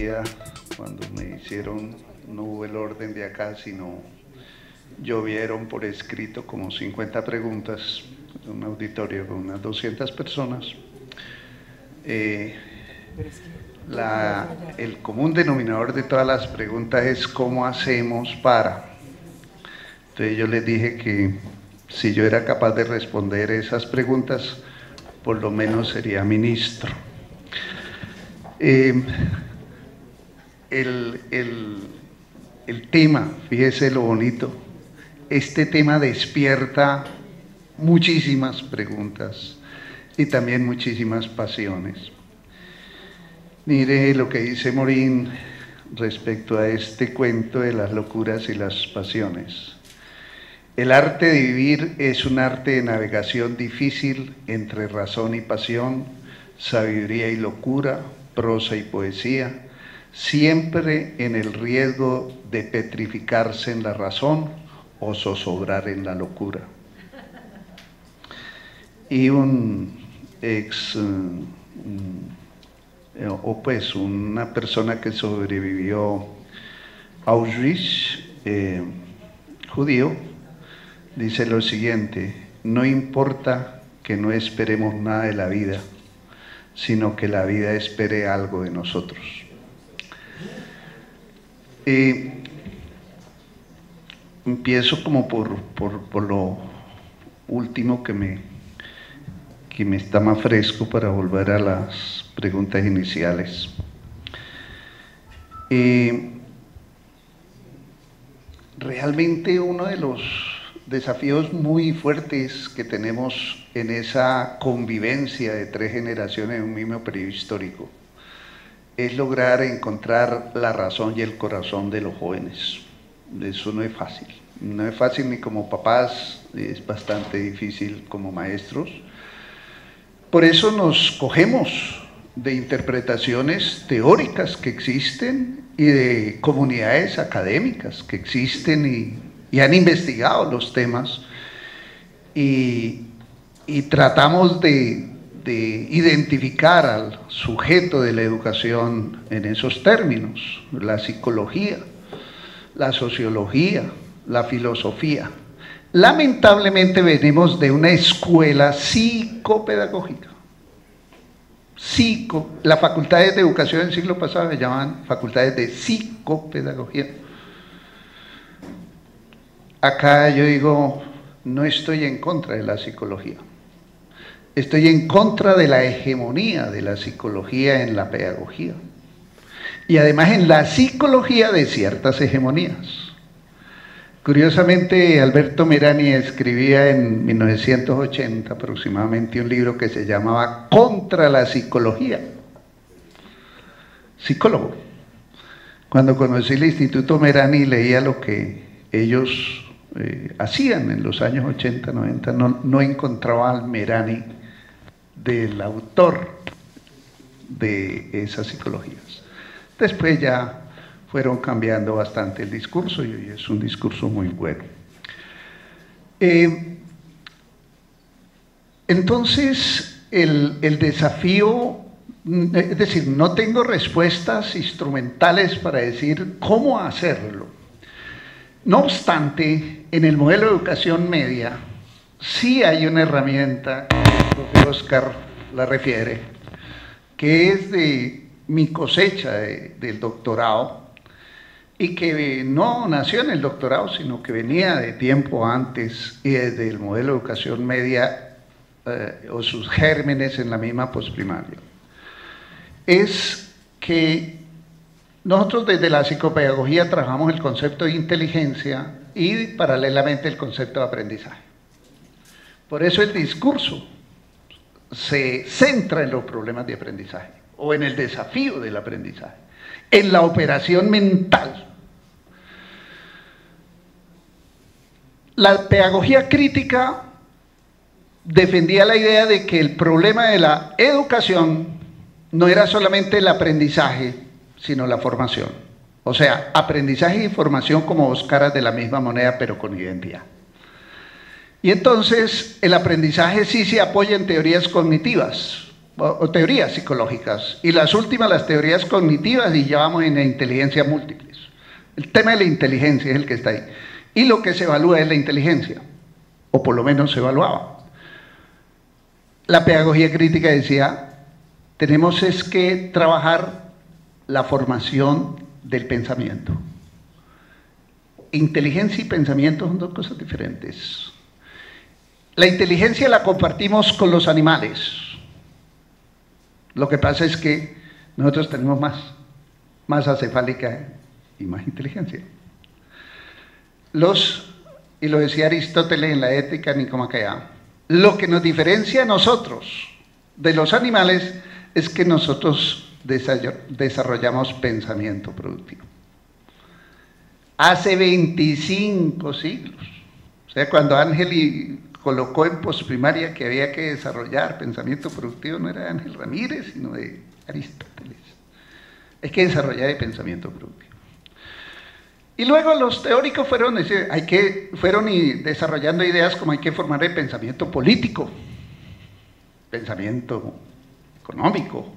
día, cuando me hicieron, no hubo el orden de acá, sino llovieron por escrito como 50 preguntas, un auditorio con unas 200 personas. El común denominador de todas las preguntas es ¿cómo hacemos para? Entonces yo les dije que si yo era capaz de responder esas preguntas, por lo menos sería ministro. El tema, fíjese lo bonito, este tema despierta muchísimas preguntas y también muchísimas pasiones. Mire lo que dice Morín respecto a este cuento de las locuras y las pasiones. El arte de vivir es un arte de navegación difícil entre razón y pasión, sabiduría y locura, prosa y poesía, siempre en el riesgo de petrificarse en la razón o zozobrar en la locura. Y una persona que sobrevivió a Auschwitz, judío, dice lo siguiente: no importa que no esperemos nada de la vida, sino que la vida espere algo de nosotros. Empiezo como por lo último que me está más fresco para volver a las preguntas iniciales. Realmente uno de los desafíos muy fuertes que tenemos en esa convivencia de 3 generaciones en un mismo periodo histórico es lograr encontrar la razón y el corazón de los jóvenes. Eso no es fácil. No es fácil ni como papás, es bastante difícil como maestros. Por eso nos cogemos de interpretaciones teóricas que existen y de comunidades académicas que existen y han investigado los temas y tratamos de identificar al sujeto de la educación en esos términos: la psicología, la sociología, la filosofía. Lamentablemente venimos de una escuela psicopedagógica. Las facultades de educación del siglo pasado se llamaban facultades de psicopedagogía. Acá yo digo, no estoy en contra de la psicología. Estoy en contra de la hegemonía de la psicología en la pedagogía. Y además en la psicología de ciertas hegemonías. Curiosamente, Alberto Merani escribía en 1980 aproximadamente un libro que se llamaba Contra la psicología. Psicólogo. Cuando conocí el Instituto Merani leía lo que ellos hacían en los años 80, 90, no encontraba al Merani del autor de esas psicologías. Después ya fueron cambiando bastante el discurso y hoy es un discurso muy bueno. Entonces, el desafío, es decir, no tengo respuestas instrumentales para decir cómo hacerlo. No obstante, en el modelo de educación media sí hay una herramienta, que el profe Oscar la refiere, que es de mi cosecha del doctorado, y que no nació en el doctorado, sino que venía de tiempo antes y desde el modelo de educación media o sus gérmenes en la misma posprimaria. Es que nosotros desde la psicopedagogía trabajamos el concepto de inteligencia y paralelamente el concepto de aprendizaje. Por eso el discurso se centra en los problemas de aprendizaje o en el desafío del aprendizaje, en la operación mental. La pedagogía crítica defendía la idea de que el problema de la educación no era solamente el aprendizaje, sino la formación. O sea, aprendizaje y formación como 2 caras de la misma moneda, pero con identidad. Y entonces el aprendizaje sí se apoya en teorías cognitivas, o teorías psicológicas, y las últimas, las teorías cognitivas, y ya vamos en la inteligencia múltiples. El tema de la inteligencia es el que está ahí. Y lo que se evalúa es la inteligencia, o por lo menos se evaluaba. La pedagogía crítica decía, tenemos es que trabajar la formación del pensamiento. Inteligencia y pensamiento son dos cosas diferentes. La inteligencia la compartimos con los animales. Lo que pasa es que nosotros tenemos más masa cefálica y más inteligencia. Y lo decía Aristóteles en la Ética Nicomaquea, lo que nos diferencia a nosotros de los animales es que nosotros desarrollamos pensamiento productivo. Hace 25 siglos, o sea, cuando Ángel colocó en posprimaria que había que desarrollar pensamiento productivo, no era de Ángel Ramírez, sino de Aristóteles. Hay que desarrollar el pensamiento productivo. Y luego los teóricos fueron desarrollando ideas como hay que formar el pensamiento político, pensamiento económico.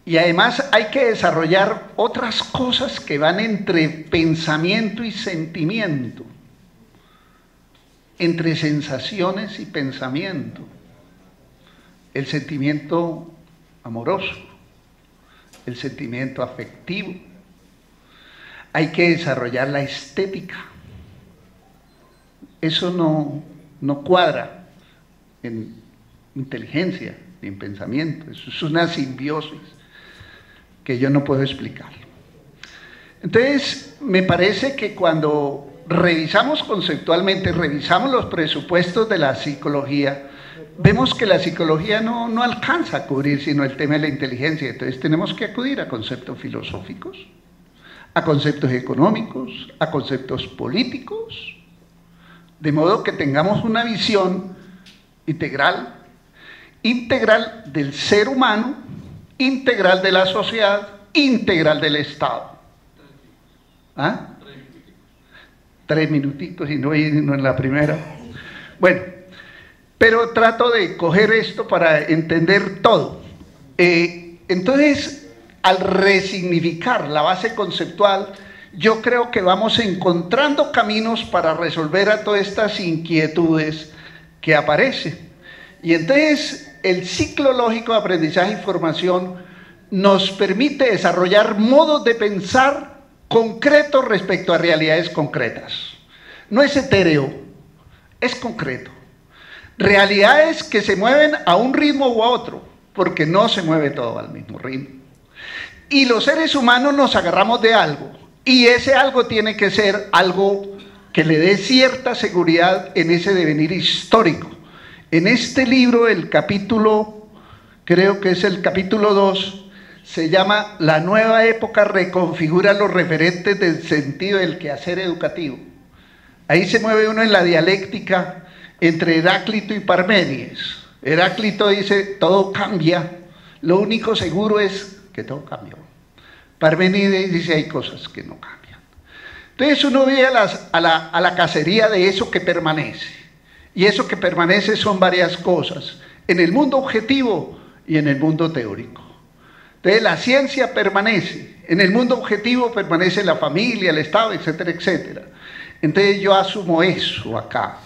Y además hay que desarrollar otras cosas que van entre pensamiento y sentimiento, entre sensaciones y pensamiento. El sentimiento amoroso, el sentimiento afectivo. Hay que desarrollar la estética. Eso no cuadra en inteligencia ni en pensamiento. Eso es una simbiosis que yo no puedo explicar. Entonces, me parece que cuando revisamos conceptualmente, revisamos los presupuestos de la psicología, vemos que la psicología no alcanza a cubrir sino el tema de la inteligencia. Entonces tenemos que acudir a conceptos filosóficos, a conceptos económicos, a conceptos políticos, de modo que tengamos una visión integral del ser humano, integral de la sociedad, integral del Estado. ¿Ah? 3 minutitos y no en la primera. Bueno, pero trato de coger esto para entender todo. Entonces, al resignificar la base conceptual, yo creo que vamos encontrando caminos para resolver a todas estas inquietudes que aparecen. Y entonces, el ciclo lógico de aprendizaje y formación nos permite desarrollar modos de pensar concretos respecto a realidades concretas. No es etéreo, es concreto. Realidades que se mueven a un ritmo u a otro, porque no se mueve todo al mismo ritmo. Y los seres humanos nos agarramos de algo, y ese algo tiene que ser algo que le dé cierta seguridad en ese devenir histórico. En este libro, el capítulo, creo que es el capítulo 2, se llama La nueva época reconfigura los referentes del sentido del quehacer educativo. Ahí se mueve uno en la dialéctica entre Heráclito y Parménides. Heráclito dice, todo cambia, lo único seguro es que todo cambió. Parménides dice, hay cosas que no cambian. Entonces uno ve a la cacería de eso que permanece. Y eso que permanece son varias cosas, en el mundo objetivo y en el mundo teórico. Entonces la ciencia permanece, en el mundo objetivo permanece la familia, el Estado, etcétera, etcétera. Entonces yo asumo eso acá,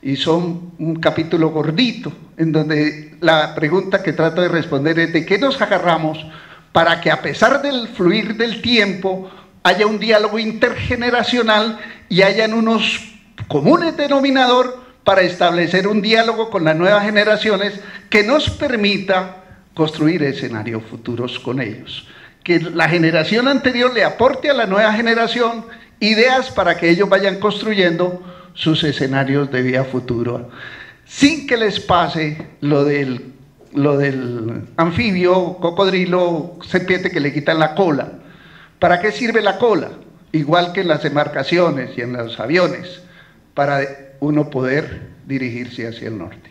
y son un capítulo gordito, en donde la pregunta que trato de responder es ¿de qué nos agarramos para que a pesar del fluir del tiempo haya un diálogo intergeneracional y hayan unos comunes denominadores para establecer un diálogo con las nuevas generaciones que nos permita construir escenarios futuros con ellos? Que la generación anterior le aporte a la nueva generación ideas para que ellos vayan construyendo sus escenarios de vida futuro, sin que les pase lo del anfibio, cocodrilo, serpiente que le quitan la cola. ¿Para qué sirve la cola? Igual que en las embarcaciones y en los aviones, para uno poder dirigirse hacia el norte.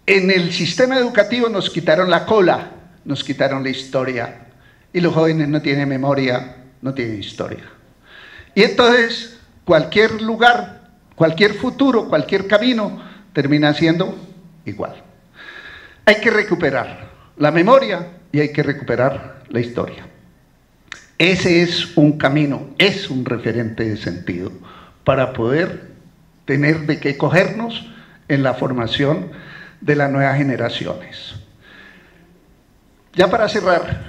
En el sistema educativo nos quitaron la cola, nos quitaron la historia, y los jóvenes no tienen memoria, no tienen historia. Y entonces cualquier lugar, cualquier futuro, cualquier camino termina siendo igual. Hay que recuperar la memoria y hay que recuperar la historia. Ese es un camino, es un referente de sentido para poder tener de qué cogernos en la formación de las nuevas generaciones. Ya para cerrar,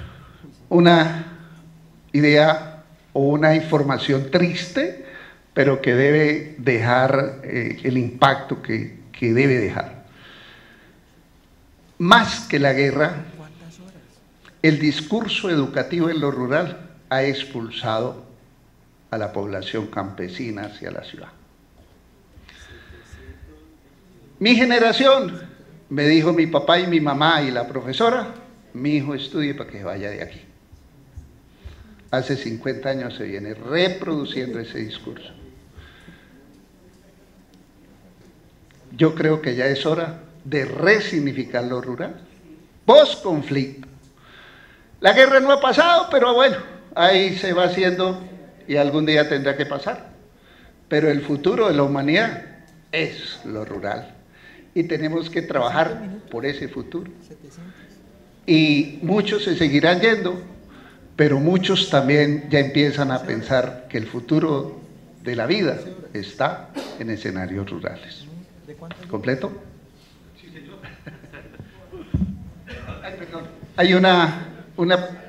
una idea o una información triste, pero que debe dejar el impacto que debe dejar. Más que la guerra, el discurso educativo en lo rural ha expulsado a la población campesina hacia la ciudad. Mi generación, me dijo mi papá y mi mamá y la profesora, mi hijo estudie para que vaya de aquí. Hace 50 años se viene reproduciendo ese discurso. Yo creo que ya es hora de resignificar lo rural, post-conflicto. La guerra no ha pasado, pero bueno, ahí se va haciendo y algún día tendrá que pasar. Pero el futuro de la humanidad es lo rural y tenemos que trabajar por ese futuro. Y muchos se seguirán yendo, pero muchos también ya empiezan a pensar que el futuro de la vida está en escenarios rurales. ¿Completo? Sí, señor. Ay, perdón. Hay una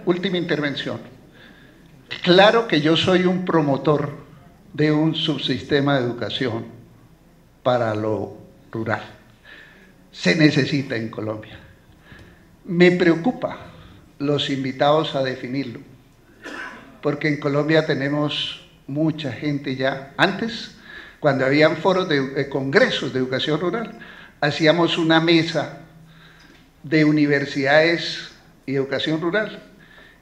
última intervención. Claro que yo soy un promotor de un subsistema de educación para lo rural. Se necesita en Colombia. Me preocupa los invitados a definirlo, porque en Colombia tenemos mucha gente ya. Antes, cuando habían foros de congresos de educación rural, hacíamos una mesa de universidades y educación rural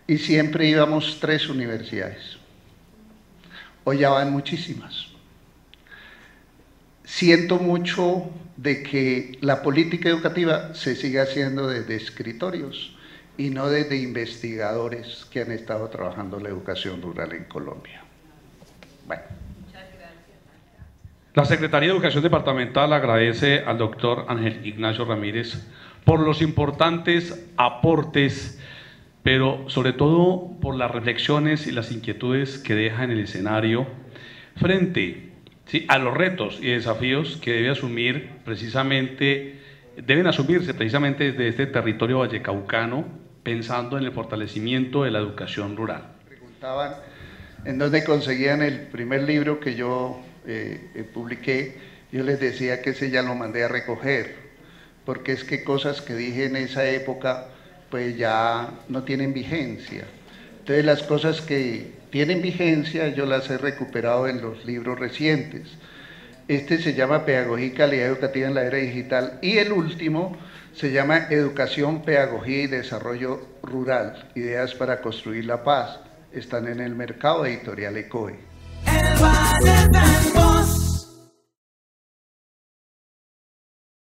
y siempre íbamos 3 universidades. Hoy ya van muchísimas. Siento mucho de que la política educativa se siga haciendo desde escritorios y no desde investigadores que han estado trabajando la educación rural en Colombia. Bueno. La Secretaría de Educación Departamental agradece al doctor Ángel Ignacio Ramírez por los importantes aportes, pero sobre todo por las reflexiones y las inquietudes que deja en el escenario frente a los retos y desafíos que deben asumirse precisamente desde este territorio vallecaucano, pensando en el fortalecimiento de la educación rural. Preguntaban en dónde conseguían el primer libro que yo publiqué. Yo les decía que ese ya lo mandé a recoger, porque es que cosas que dije en esa época pues ya no tienen vigencia. Entonces las cosas que tienen vigencia yo las he recuperado en los libros recientes. Este se llama Pedagogía y Calidad Educativa en la Era Digital y el último se llama Educación, Pedagogía y Desarrollo Rural, Ideas para Construir la Paz. Están en el mercado, editorial ECOE.